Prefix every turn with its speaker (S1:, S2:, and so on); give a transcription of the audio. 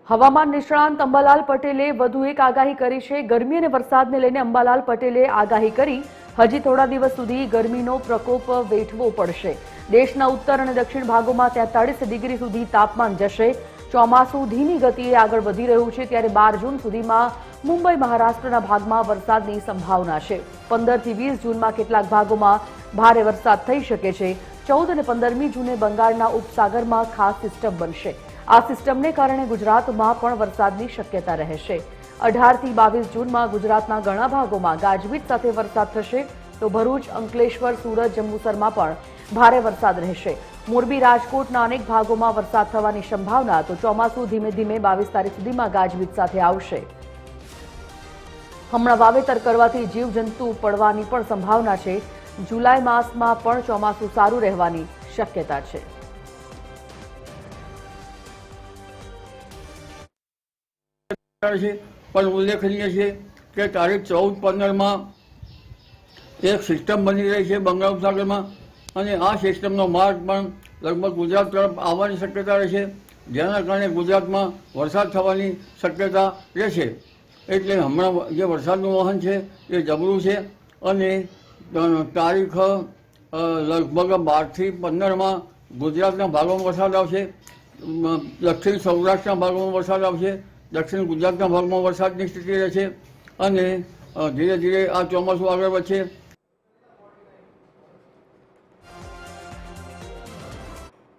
S1: હવામાન નિષ્ણાંત અંબાલાલ પટેલે વધુ એક આગાહી કરી છે। ગરમી અને વરસાદને લઈને અંબાલાલ પટેલે આગાહી કરી હજી થોડા દિવસ સુધી ગરમીનો પ્રકોપ વેઠવો પડશે। દેશના ઉત્તર અને દક્ષિણ ભાગોમાં 43 ડિગ્રી સુધી તાપમાન જશે। ચોમાસું ધીમી ગતિએ આગળ વધી રહ્યું છે, ત્યારે 12 જૂન સુધીમાં મુંબઈ મહારાષ્ટ્રના ભાગમાં વરસાદની સંભાવના છે। 15 થી 20 જૂનમાં કેટલાક ભાગોમાં ભારે વરસાદ થઈ શકે છે। 14 અને 15મી જૂને બંગાળના ઉપસાગરમાં ખાસ સિસ્ટમ બનશે। આ સિસ્ટમને કારણે ગુજરાતમાં પણ વરસાદની શક્યતા રહેશે। 18 થી 22 જૂનમાં ગુજરાતના ઘણા ભાગોમાં ગાજવીજ સાથે વરસાદ થશે, તો ભરૂચ, અંકલેશ્વર, સુરત, જંબુસરમાં પણ ભારે વરસાદ રહેશે। મોરબી, રાજકોટના અનેક ભાગોમાં વરસાદ થવાની સંભાવના। તો ચોમાસું ધીમે ધીમે 22 તારીખ સુધીમાં ગાજવીજ સાથે આવશે। હમણાં વાવેતર કરવાથી જીવજંતુ પડવાની પણ સંભાવના છે। જુલાઈ માસમાં પણ ચોમાસું સારું રહેવાની શક્યતા છે।
S2: પણ ઉલ્લેખનીય છે કે તારીખ 14-15માં એક સિસ્ટમ બની રહી છે બંગાળ ઉપસાગરમાં, અને આ સિસ્ટમનો માર્ગ પણ લગભગ ગુજરાત તરફ આવવાની શક્યતા રહેશે, જેના કારણે ગુજરાતમાં વરસાદ થવાની શક્યતા રહેશે। એટલે હમણાં જે વરસાદનું વહન છે એ જબરું છે, અને તારીખ લગભગ 12 થી 15માં ગુજરાતના ભાગોમાં વરસાદ આવશે, દક્ષિણ સૌરાષ્ટ્રના ભાગોમાં વરસાદ આવશે, દક્ષિણ ગુજરાતના ભાગમાં વરસાદની સ્થિતિ રહેશે, અને ધીરે ધીરે આ ચોમાસું આગળ વધશે।